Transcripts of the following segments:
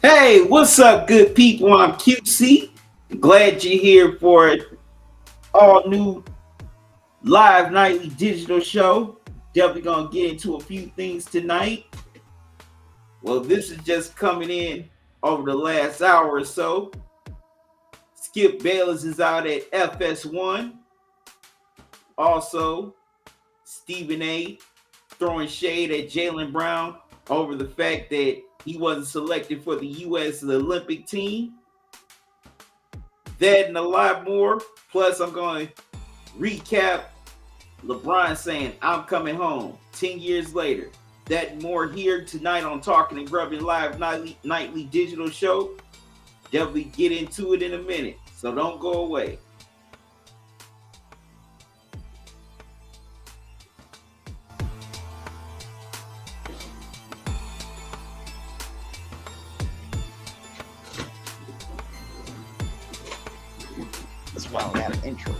Hey, what's up, good people? I'm QC. Glad you're here for it. All new live nightly digital show. Definitely gonna get into a few things tonight. Well, this is just coming in over the last hour or so. Skip Bayless is out at FS1. Also, Stephen A throwing shade at Jaylen Brown over the fact that he wasn't selected for the U.S. Olympic team. That and a lot more. Plus, I'm going to recap LeBron saying, I'm coming home 10 years later. That and more here tonight on Talking and Grubbing Live nightly digital show. Definitely get into it in a minute, so don't go away. That's why I got an intro.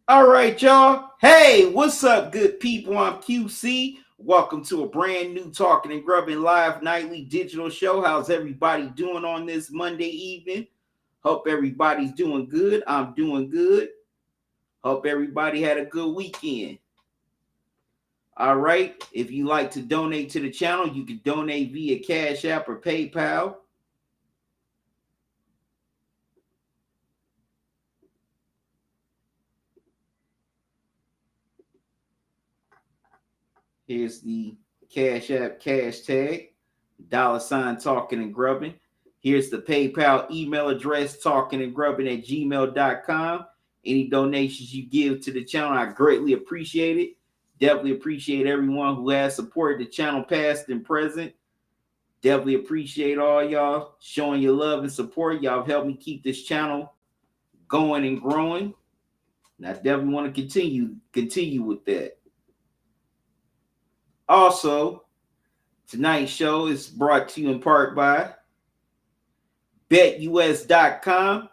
All right, y'all. Hey, what's up, good people? I'm QC. Welcome to a brand new Talking and Grubbing live nightly digital show. How's everybody doing on this Monday evening? Hope everybody's doing good. I'm doing good. Hope everybody had a good weekend. All right. If you like to donate to the channel, you can donate via Cash App or PayPal. Here's the Cash App cash tag, $ talking and grubbing. Here's the PayPal email address, talkingandgrubbing@gmail.com. Any donations you give to the channel, I greatly appreciate it. Definitely appreciate everyone who has supported the channel past and present. Definitely appreciate all y'all showing your love and support. Y'all have helped me keep this channel going and growing. And I definitely want to continue with that. Also, tonight's show is brought to you in part by BetUS.com.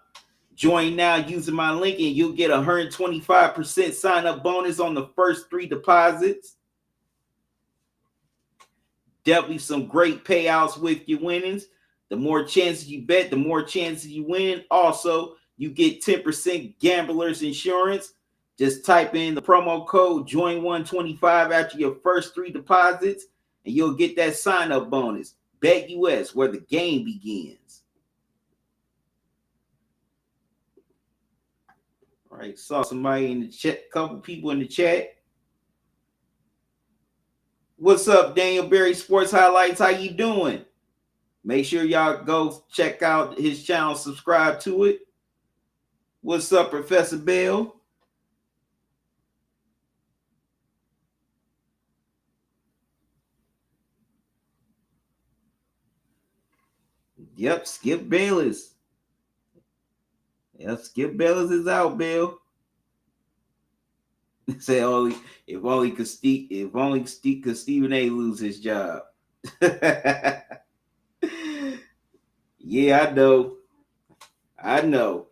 Join now using my link and you'll get a 125% sign-up bonus on the first 3 deposits. Definitely some great payouts with your winnings. The more chances you bet, the more chances you win. Also, you get 10% gamblers insurance. Just type in the promo code JOIN125 after your first 3 deposits, and you'll get that sign-up bonus. BetUS, where the game begins. All right, saw somebody in the chat, couple people in the chat. What's up, Daniel Berry Sports Highlights? How you doing? Make sure y'all go check out his channel, subscribe to it. What's up, Professor Bell? Yep, Skip Bayless. Yep, Skip Bayless is out, Bill. Say if only could Stephen A. lose his job. Yeah, I know.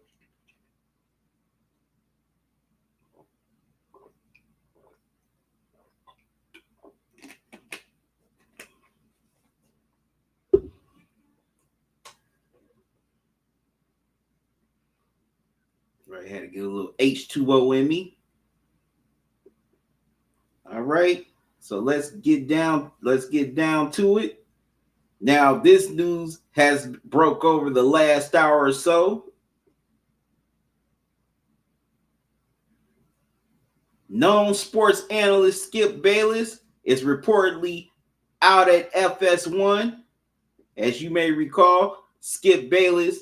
Right, had to get a little H2O in me. All right, so let's get down to it. Now, this news has broke over the last hour or so. Known sports analyst Skip Bayless is reportedly out at FS1. As you may recall, Skip Bayless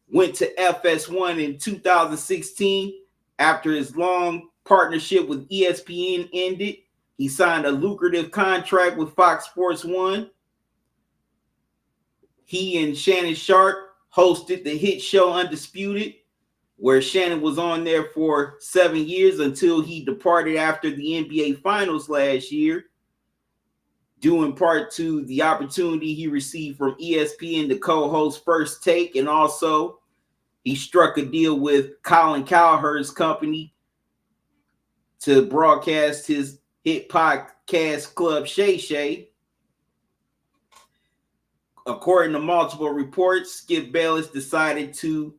went to FS1 in 2016 after his long partnership with ESPN ended. He signed a lucrative contract with Fox Sports 1. He and Shannon Sharpe hosted the hit show Undisputed, where Shannon was on there for 7 years until he departed after the NBA Finals last year, due in part to the opportunity he received from ESPN to co-host First Take, and also he struck a deal with Colin Cowherd's company to broadcast his hit podcast club Shay Shay. According to multiple reports, Skip Bayless decided to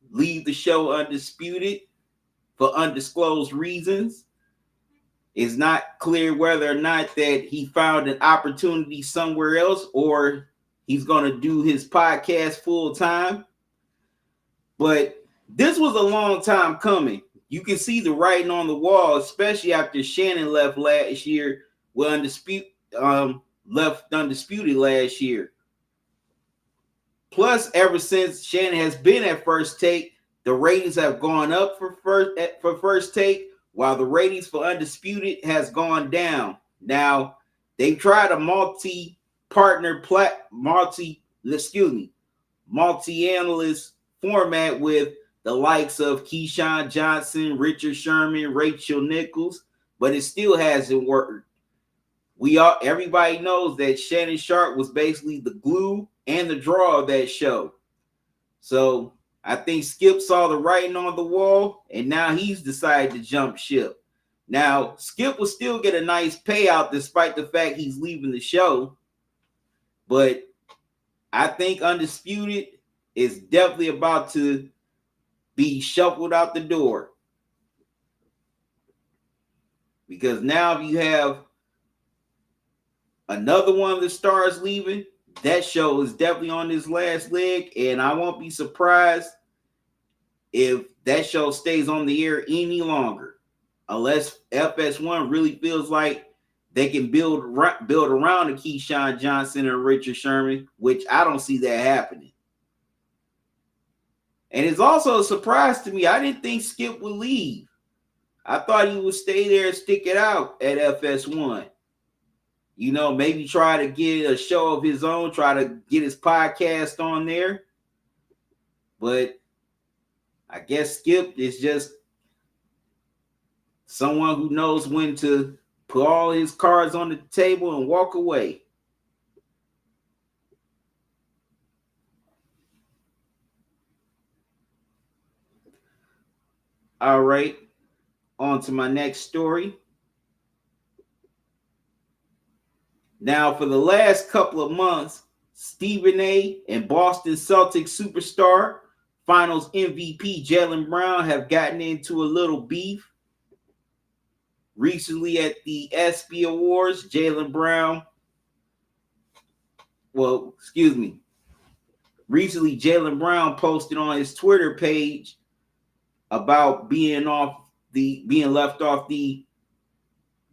leave the show Undisputed for undisclosed reasons. It's not clear whether or not that he found an opportunity somewhere else or he's going to do his podcast full time. But this was a long time coming. You can see the writing on the wall, especially after Shannon left last year with left Undisputed last year. Plus, ever since Shannon has been at First Take, the ratings have gone up for First Take, while the ratings for Undisputed has gone down. Now, they've tried a multi-analyst format with the likes of Keyshawn Johnson, Richard Sherman, Rachel Nichols, but it still hasn't worked. Everybody knows that Shannon Sharpe was basically the glue and the draw of that show. So I think Skip saw the writing on the wall, and now he's decided to jump ship. Now, Skip will still get a nice payout despite the fact he's leaving the show. But I think Undisputed is definitely about to be shuffled out the door. Because now if you have another one of the stars leaving, that show is definitely on this last leg, and I won't be surprised if that show stays on the air any longer, unless FS1 really feels like they can build around the Keyshawn Johnson and Richard Sherman, which I don't see that happening. And it's also a surprise to me. I didn't think Skip would leave. I thought he would stay there and stick it out at FS1. You know, maybe try to get a show of his own, try to get his podcast on there. But I guess Skip is just someone who knows when to put all his cards on the table and walk away. All right, on to my next story. Now, for the last couple of months, Stephen A. and Boston Celtics superstar, Finals MVP Jaylen Brown have gotten into a little beef. Recently at the ESPY Awards, Recently, Jaylen Brown posted on his Twitter page about being left off the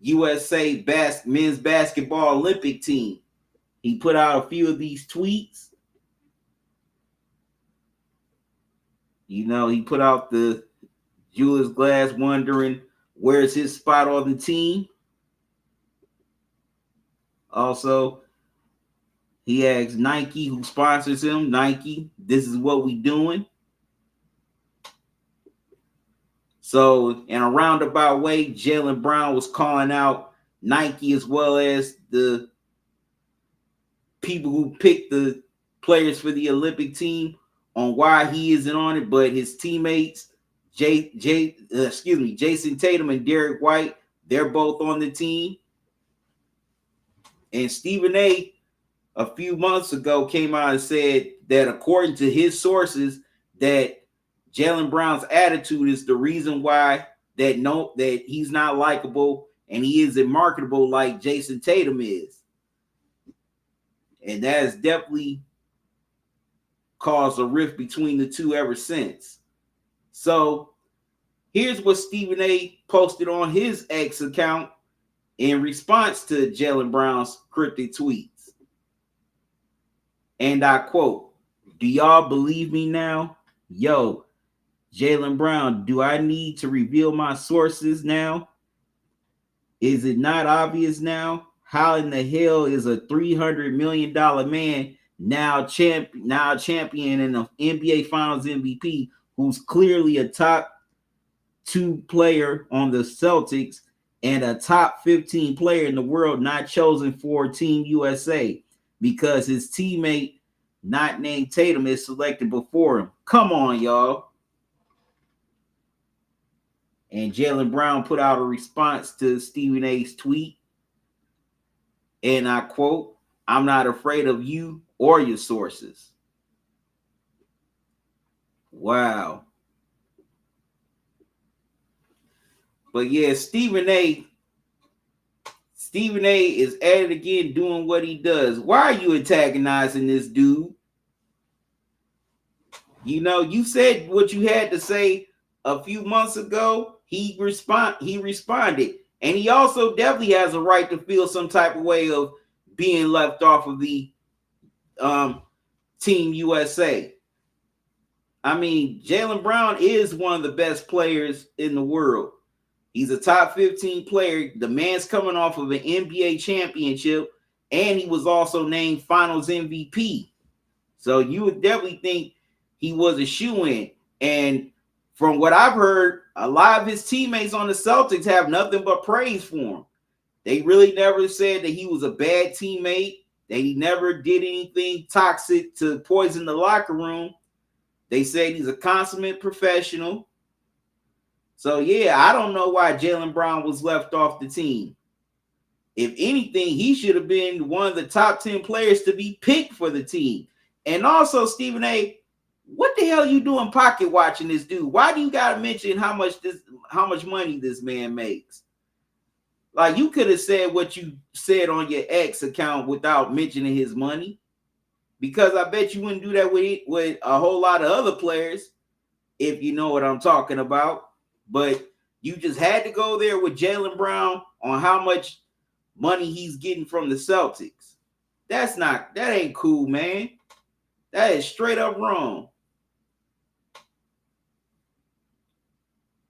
USA men's basketball Olympic team. He put out a few of these tweets. You know, he put out the Julius Glass wondering where's his spot on the team. Also, he asked Nike, who sponsors him, Nike, this is what we doing. So, in a roundabout way, Jaylen Brown was calling out Nike as well as the people who picked the players for the Olympic team on why he isn't on it, but his teammates, Jason Tatum and Derek White, they're both on the team. And Stephen A. few months ago came out and said that according to his sources, that Jaylen Brown's attitude is the reason why that he's not likable and he isn't marketable like Jason Tatum is. And that has definitely caused a rift between the two ever since. So here's what Stephen A. posted on his X account in response to Jaylen Brown's cryptic tweets. And I quote, "Do y'all believe me now? Yo, Jaylen Brown, do I need to reveal my sources now? Is it not obvious now? How in the hell is a $300 million man now champion and an NBA Finals MVP who's clearly a top 2 player on the Celtics and a top 15 player in the world not chosen for Team USA because his teammate not named Tatum is selected before him? Come on, y'all." And Jaylen Brown put out a response to Stephen A.'s tweet. And I quote, "I'm not afraid of you or your sources." Wow. But yeah, Stephen A. is at it again doing what he does. Why are you antagonizing this dude? You know, you said what you had to say a few months ago. He responded. And he also definitely has a right to feel some type of way of being left off of the Team USA. I mean, Jaylen Brown is one of the best players in the world. He's a top 15 player. The man's coming off of an NBA championship, and he was also named Finals MVP. So you would definitely think he was a shoo-in. And from what I've heard, a lot of his teammates on the Celtics have nothing but praise for him. They really never said that he was a bad teammate, that he never did anything toxic to poison the locker room. They say he's a consummate professional. So, yeah, I don't know why Jaylen Brown was left off the team. If anything, he should have been one of the top 10 players to be picked for the team. And also, Stephen A., what the hell you doing pocket watching this dude? Why do you got to mention how much money this man makes? Like, you could have said what you said on your X account without mentioning his money, because I bet you wouldn't do that with a whole lot of other players, if you know what I'm talking about. But you just had to go there with Jaylen Brown on how much money he's getting from the Celtics. That ain't cool, man. That is straight up wrong.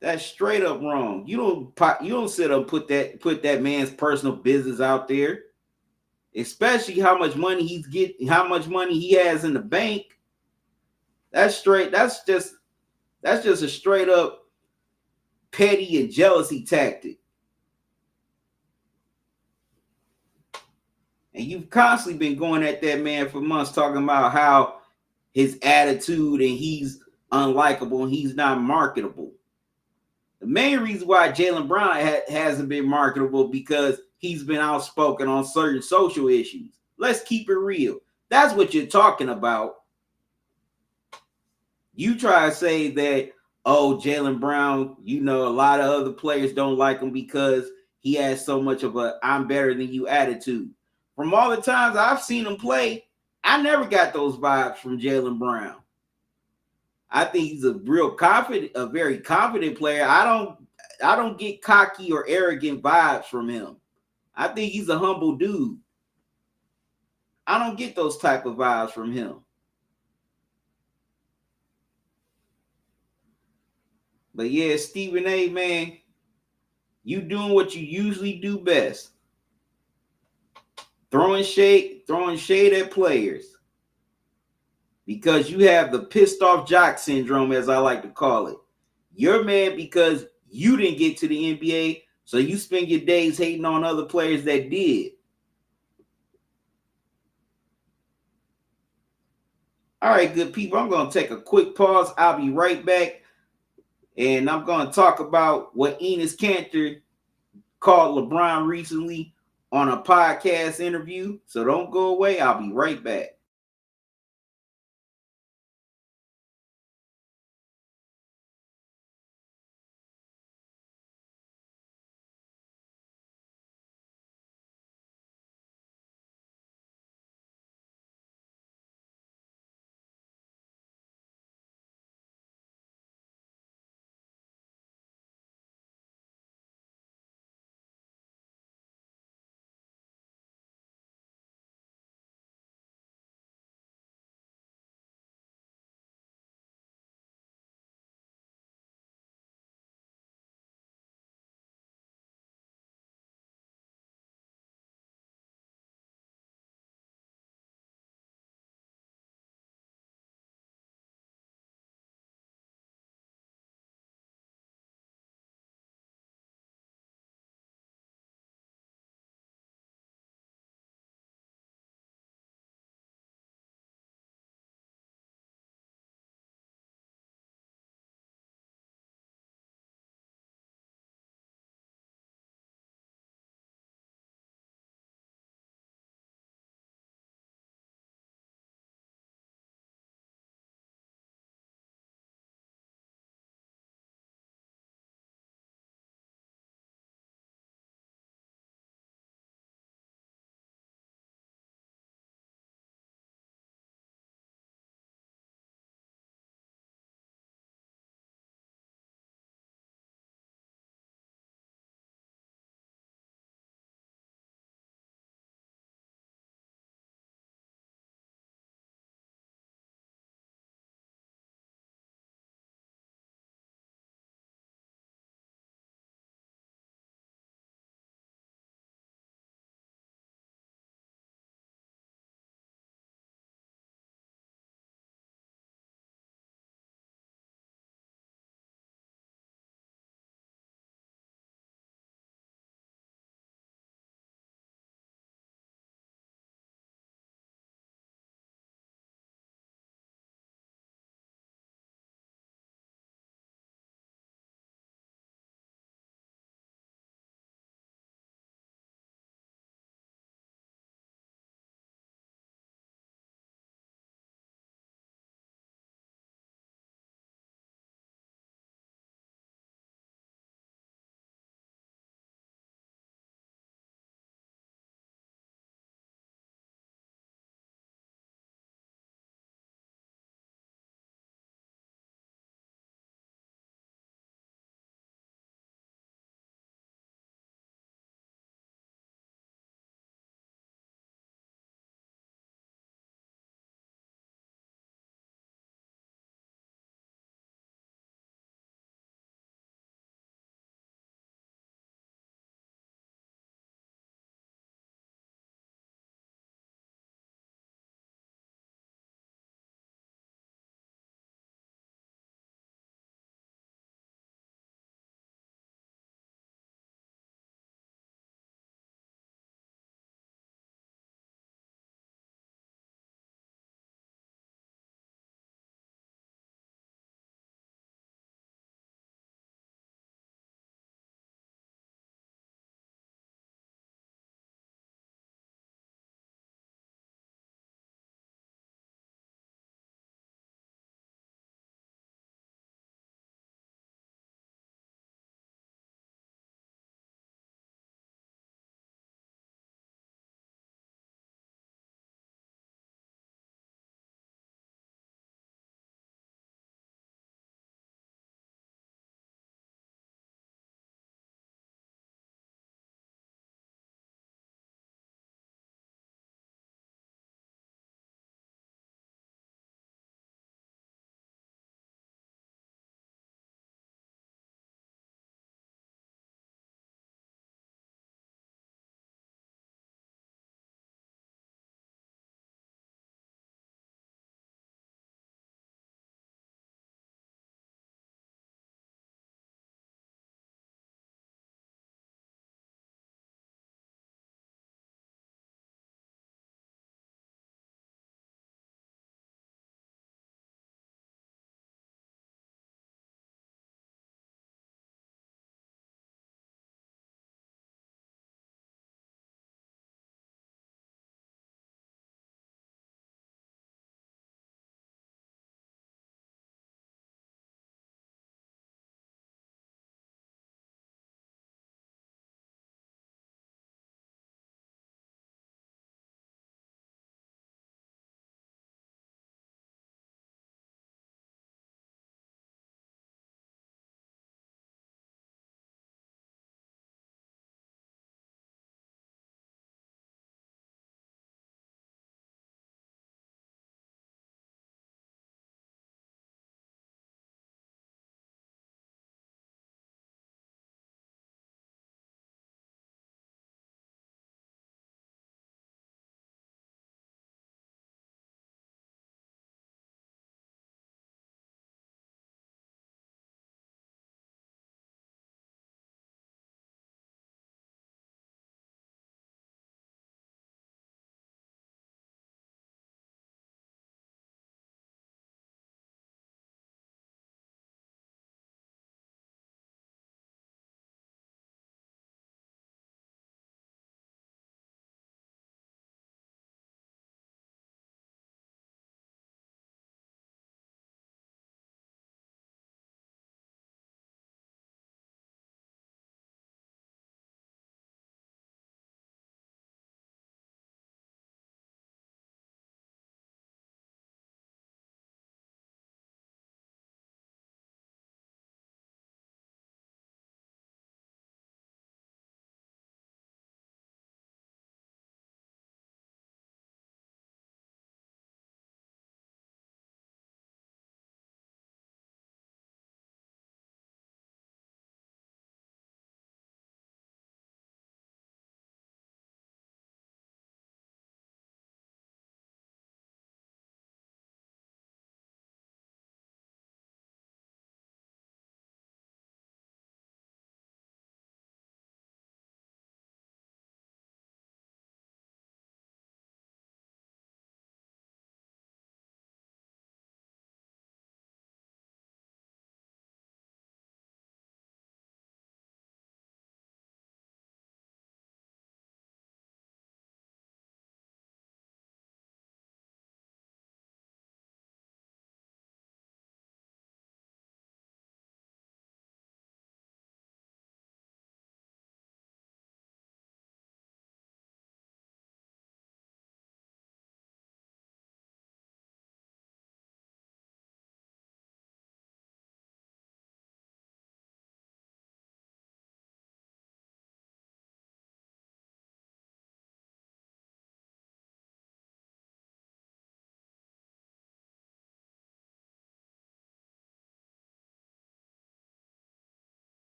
That's straight up wrong. You don't sit up and put that man's personal business out there, especially how much money he's getting, how much money he has in the bank. That's just a straight up petty and jealousy tactic. And you've constantly been going at that man for months, talking about how his attitude and he's unlikable and he's not marketable. The main reason why Jaylen Brown hasn't been marketable because he's been outspoken on certain social issues. Let's keep it real. That's what you're talking about. You try to say that, oh, Jaylen Brown, a lot of other players don't like him because he has so much of a I'm better than you attitude. From all the times I've seen him play, I never got those vibes from Jaylen Brown. I think he's a very confident player. I don't get cocky or arrogant vibes from him. I think he's a humble dude. I don't get those type of vibes from him. But yeah, Stephen A., man, you doing what you usually do best. Throwing shade at players. Because you have the pissed off jock syndrome, as I like to call it. You're mad because you didn't get to the NBA, so you spend your days hating on other players that did. All right, good people, I'm going to take a quick pause. I'll be right back. And I'm going to talk about what Enes Kanter called LeBron recently on a podcast interview. So don't go away. I'll be right back.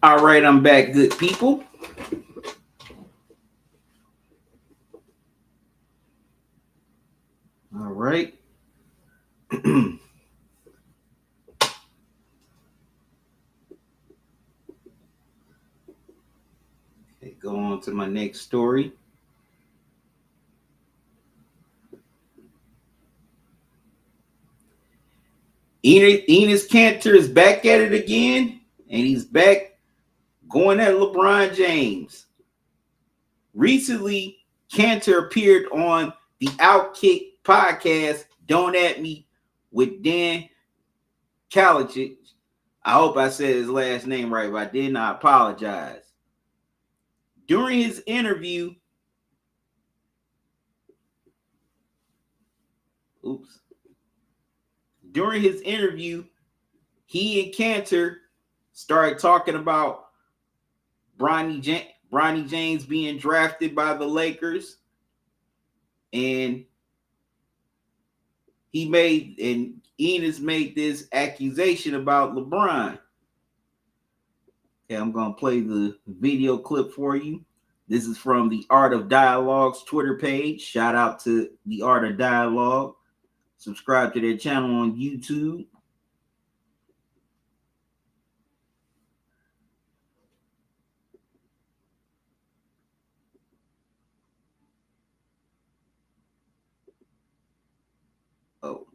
All right, I'm back, good people. All right. Okay, go on to my next story. Enes Kanter is back at it again, and he's back going at LeBron James. Recently, Kanter appeared on the Outkick podcast, Don't At Me, with Dan Kalicic. I hope I said his last name right, but I didn't. I apologize. During his interview, he and Kanter started talking about Bronny James being drafted by the Lakers, and Enes made this accusation about LeBron. Okay, I'm gonna play the video clip for you. This is from the Art of Dialogue's Twitter page. Shout out to the Art of Dialogue. Subscribe to their channel on YouTube. Oh.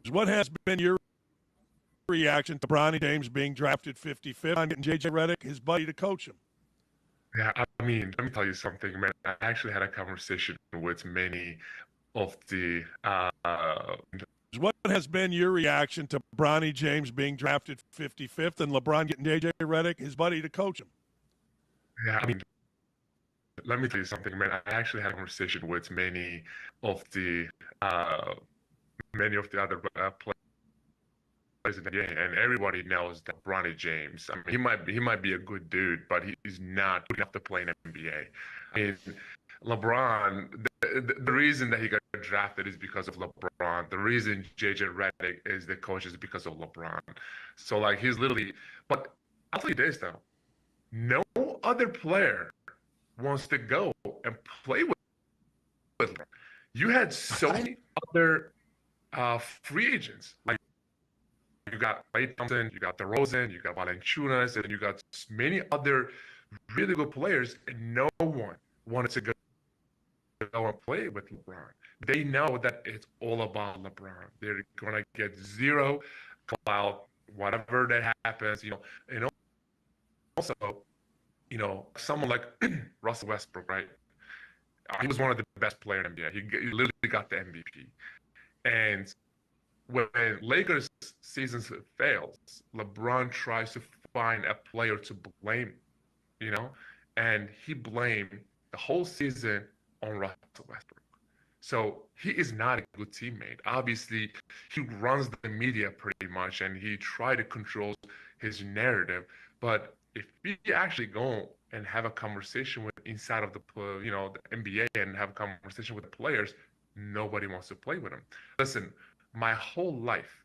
What has been your reaction to Bronny James being drafted 55th and getting JJ Redick, his buddy, to coach him? Yeah, I mean, let me tell you something, man. I actually had a conversation with many of the What has been your reaction to Bronny James being drafted 55th and LeBron getting JJ Redick, his buddy, to coach him? Yeah, I mean, let me tell you something, man. I actually had a conversation with many of the other players in the game, and everybody knows that Bronny James. I mean, he might be a good dude, but he's not good enough to play in NBA. I mean, LeBron. The reason that he got drafted is because of LeBron. The reason JJ Redick is the coach is because of LeBron. So like he's literally. But I'll tell you this though, no other player wants to go and play with LeBron. You had so many other free agents. Like you got Klay Thompson, you got DeRozan, you got Valanciunas, and you got many other really good players, and no one wanted to go and play with LeBron. They know that it's all about LeBron. They're gonna get zero clout, whatever that happens, and also, someone like Russell Westbrook, right? He was one of the best players in the NBA. He literally got the MVP. And when Lakers season fails, LeBron tries to find a player to blame, and he blamed the whole season on Russell Westbrook. So he is not a good teammate. Obviously, he runs the media pretty much, and he tried to control his narrative. But if we actually go and have a conversation with inside of the NBA and have a conversation with the players, nobody wants to play with him. Listen, my whole life,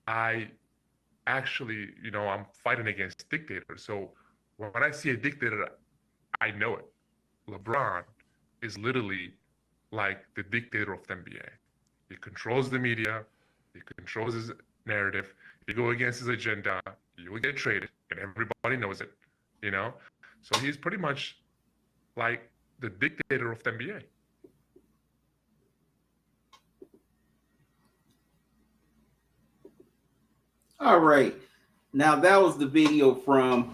I actually, I'm fighting against dictators. So when I see a dictator, I know it. LeBron is literally like the dictator of the NBA. He controls the media. He controls his narrative. You go against his agenda, you will get traded, and everybody knows it, So he's pretty much like the dictator of the NBA. All right. Now that was the video from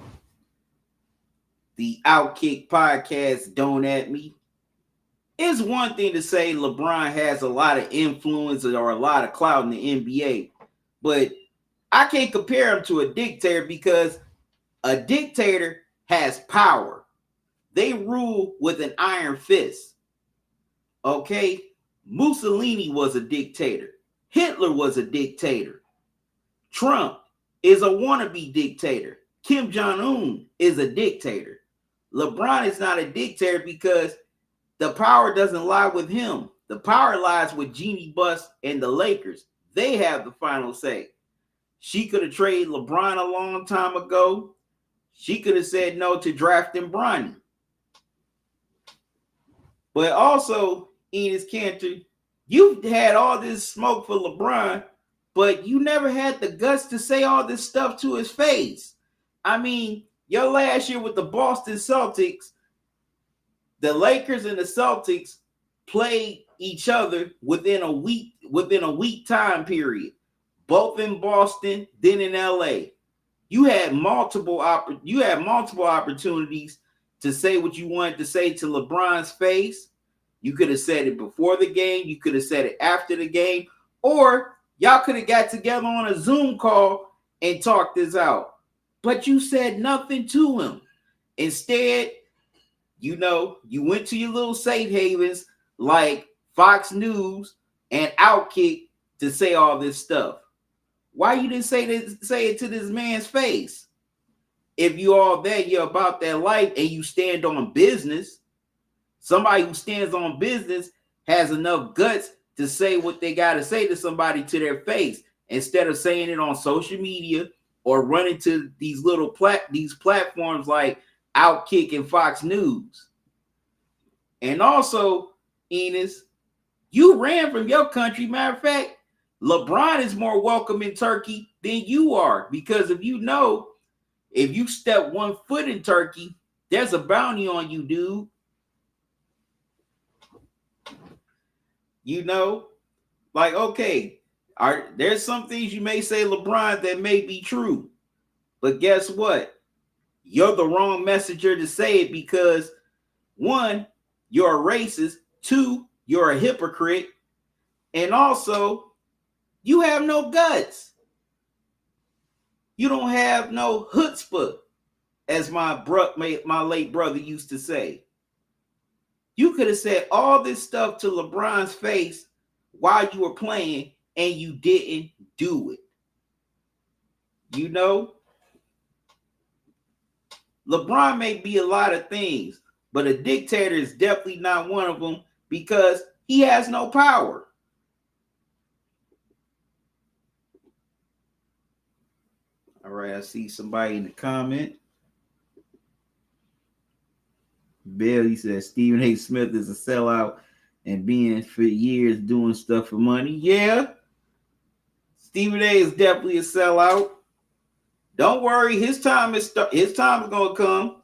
the Outkick podcast, Don't At Me. It's one thing to say LeBron has a lot of influence or a lot of clout in the NBA, but I can't compare him to a dictator because a dictator has power. They rule with an iron fist. Okay? Mussolini was a dictator. Hitler was a dictator. Trump is a wannabe dictator. Kim Jong-un is a dictator. LeBron is not a dictator because the power doesn't lie with him. The power lies with Jeannie Buss and the Lakers. They have the final say. She could have traded LeBron a long time ago. She could have said no to drafting Bronny. But also, Enes Kanter, you've had all this smoke for LeBron, but you never had the guts to say all this stuff to his face. I mean, your last year with the Boston Celtics, the Lakers and the Celtics played each other within a week time period, both in Boston, then in LA. You had multiple opportunities to say what you wanted to say to LeBron's face. You could have said it before the game, you could have said it after the game, or y'all could have got together on a Zoom call and talked this out. But you said nothing to him. Instead, you went to your little safe havens like Fox News and Outkick to say all this stuff. Why you didn't say it to this man's face? If you all that, you're about that life and you stand on business. Somebody who stands on business has enough guts to say what they got to say to somebody to their face instead of saying it on social media or running to these little these platforms like Outkick and Fox News. And also, Enes, you ran from your country. Matter of fact, LeBron is more welcome in Turkey than you are, because if you step 1 foot in Turkey, there's a bounty on you, dude. Like, okay, there's some things you may say, LeBron, that may be true, but guess what? You're the wrong messenger to say it because 1, you're a racist, 2, you're a hypocrite, and also you have no guts. You don't have no chutzpah, as my late brother used to say. You could have said all this stuff to LeBron's face while you were playing, and you didn't do it. LeBron may be a lot of things, but a dictator is definitely not one of them because he has no power. All right, I see somebody in the comment. Bailey says Stephen A. Smith is a sellout and been for years doing stuff for money. Yeah, Stephen A. is definitely a sellout. Don't worry, his time is gonna come.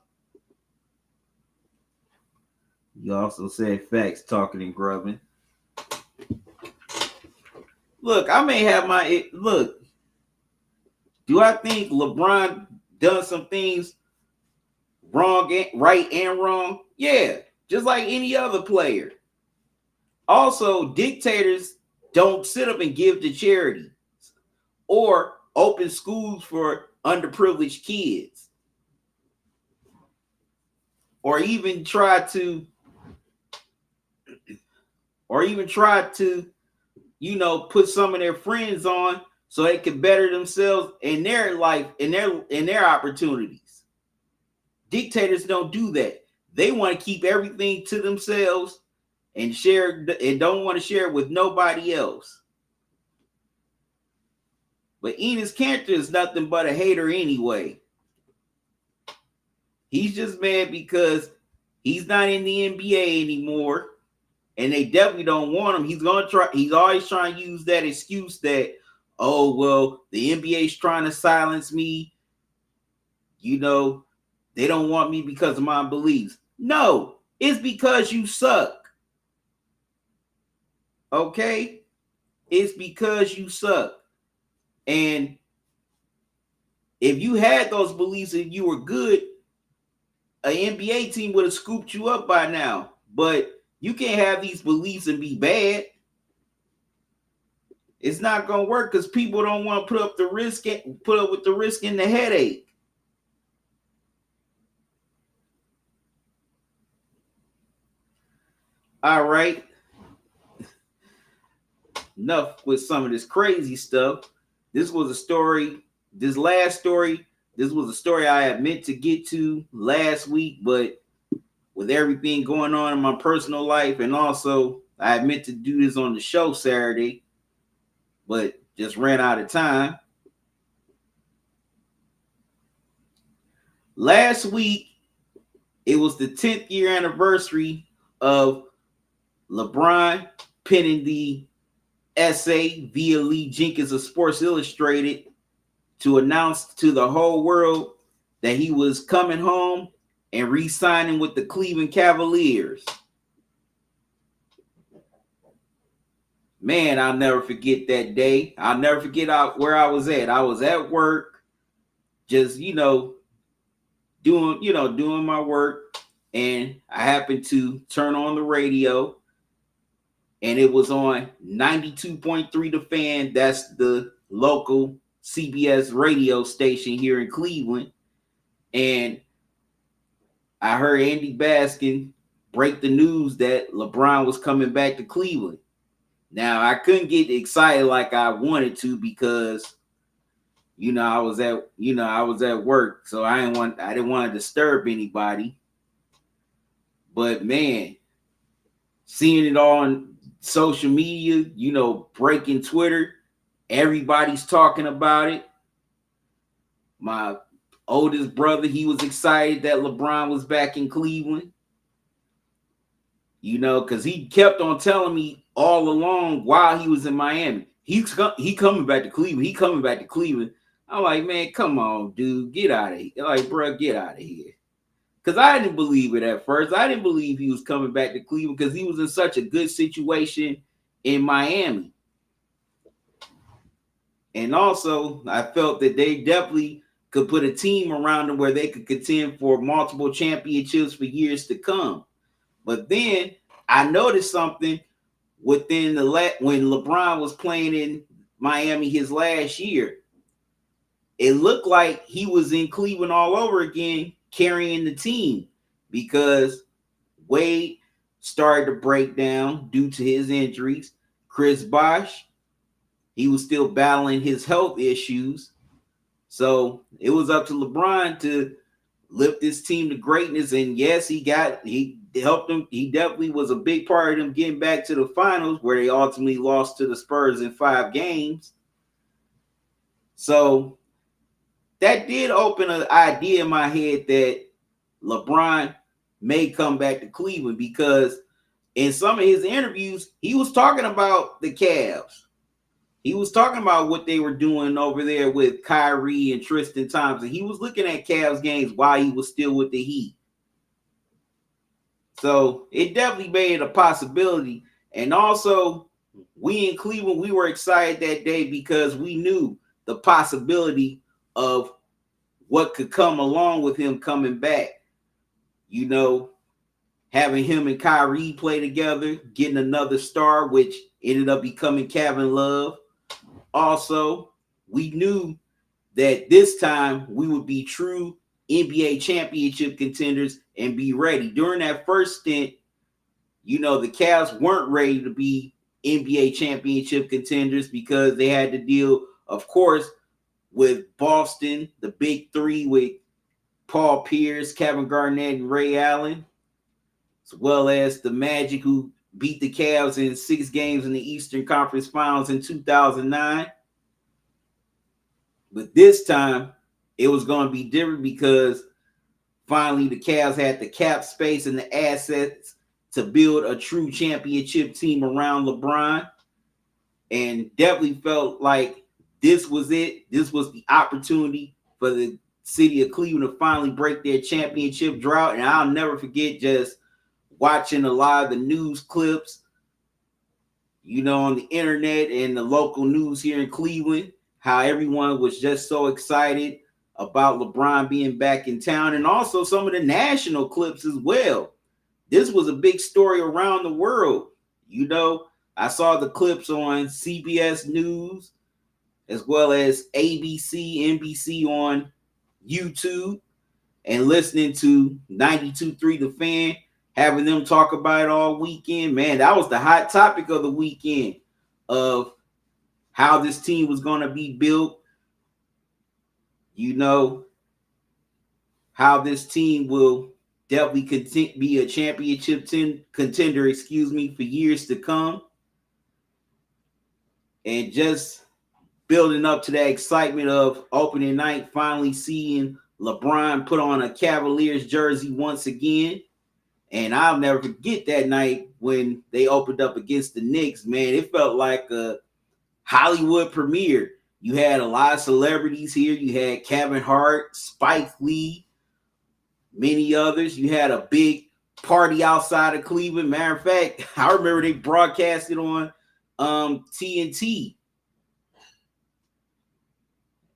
You also said facts, talking and grubbing. Look, I may have look. Do I think LeBron done some things wrong, right and wrong? Yeah, just like any other player. Also, dictators don't sit up and give to charity or open schools for underprivileged kids, or even try to put some of their friends on so they can better themselves in their life, in their opportunities. Dictators don't do that. They want to keep everything to themselves and don't want to share it with nobody else. But Enes Kanter is nothing but a hater anyway. He's just mad because he's not in the NBA anymore, and they definitely don't want him. He's always trying to use that excuse that, oh, well, the NBA's trying to silence me. They don't want me because of my beliefs. No, it's because you suck. Okay? It's because you suck. And if you had those beliefs and you were good, an NBA team would have scooped you up by now. But you can't have these beliefs and be bad. It's not going to work because people don't want to put up with the risk and the headache. All right. Enough with some of this crazy stuff. This was a story. This was a story I had meant to get to last week, but with everything going on in my personal life, and also I had meant to do this on the show Saturday, but just ran out of time. Last week, it was the 10th year anniversary of LeBron penning the essay via Lee Jenkins of Sports Illustrated to announce to the whole world that he was coming home and re-signing with the Cleveland Cavaliers. Man, I'll never forget that day. I'll never forget where I was at. I was at work, just, doing my work, and I happened to turn on the radio, and it was on 92.3 The Fan. That's the local CBS radio station here in Cleveland. And I heard Andy Baskin break the news that LeBron was coming back to Cleveland. Now, I couldn't get excited like I wanted to because, I was at work, so I didn't want to disturb anybody. But man, seeing it on social media, breaking Twitter, everybody's talking about it. My oldest brother, he was excited that LeBron was back in Cleveland. Because he kept on telling me all along while he was in Miami, he coming back to Cleveland. He coming back to Cleveland. I'm like, man, come on, dude, get out of here. Like, bro, get out of here. Because I didn't believe it at first. I didn't believe he was coming back to Cleveland because he was in such a good situation in Miami. And also, I felt that they definitely could put a team around them where they could contend for multiple championships for years to come. But then I noticed something when LeBron was playing in Miami his last year. It looked like he was in Cleveland all over again, carrying the team, because Wade started to break down due to his injuries. Chris Bosh, he was still battling his health issues. So it was up to LeBron to lift this team to greatness. And yes, he helped them. He definitely was a big part of them getting back to the finals, where they ultimately lost to the Spurs in 5 games. So that did open an idea in my head that LeBron may come back to Cleveland, because in some of his interviews, he was talking about the Cavs. He was talking about what they were doing over there with Kyrie and Tristan Thompson. He was looking at Cavs games while he was still with the Heat. So it definitely made it a possibility. And also, we in Cleveland, we were excited that day because we knew the possibility of what could come along with him coming back. Having him and Kyrie play together, getting another star, which ended up becoming Kevin Love. Also, we knew that this time we would be true NBA championship contenders and be ready. During that first stint, the Cavs weren't ready to be NBA championship contenders because they had to deal, of course, with Boston, the big three with Paul Pierce, Kevin Garnett, and Ray Allen, as well as the Magic, who beat the Cavs in 6 games in the Eastern Conference Finals in 2009. But this time, it was going to be different because finally the Cavs had the cap space and the assets to build a true championship team around LeBron, and definitely felt like this was it. This was the opportunity for the city of Cleveland to finally break their championship drought. And I'll never forget just watching a lot of the news clips, on the internet and the local news here in Cleveland, how everyone was just so excited about LeBron being back in town, and also some of the national clips as well. This was a big story around the world. I saw the clips on CBS News, as well as ABC, NBC on YouTube, and listening to 92.3 The Fan, having them talk about it all weekend. Man, that was the hot topic of the weekend, of how this team was going to be built. How this team will definitely be a championship contender, for years to come. and just building up to that excitement of opening night, finally seeing LeBron put on a Cavaliers jersey once again. And I'll never forget that night when they opened up against the Knicks, man. It felt like a Hollywood premiere. You had a lot of celebrities here. You had Kevin Hart, Spike Lee, many others. You had a big party outside of Cleveland. Matter of fact, I remember they broadcast it on TNT.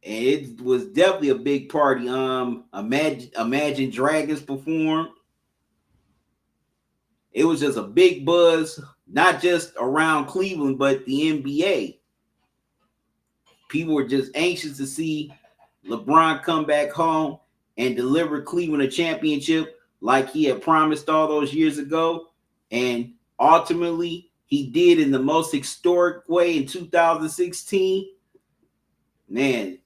And it was definitely a big party. Imagine Dragons performed. It was just a big buzz, not just around Cleveland, but the NBA. People were just anxious to see LeBron come back home and deliver Cleveland a championship like he had promised all those years ago. And ultimately, he did in the most historic way in 2016. Man,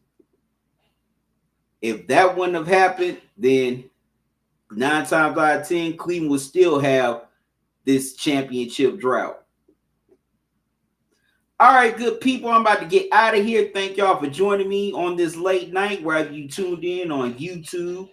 if that wouldn't have happened, then 9 times out of 10, Cleveland would still have this championship drought. All right, good people, I'm about to get out of here. Thank y'all for joining me on this late night, whether you tuned in on YouTube,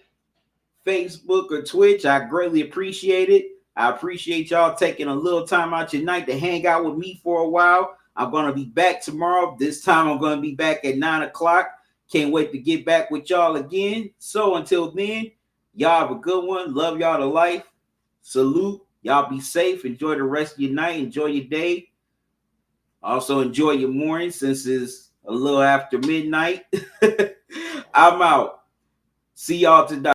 Facebook, or Twitch. I greatly appreciate it. I appreciate y'all taking a little time out your night to hang out with me for a while. I'm going to be back tomorrow. This time I'm going to be back at 9 o'clock. Can't wait to get back with y'all again. So until then, y'all have a good one. Love y'all to life. Salute. Y'all be safe. Enjoy the rest of your night. Enjoy your day. Also enjoy your morning since it's a little after midnight. I'm out. See y'all tonight.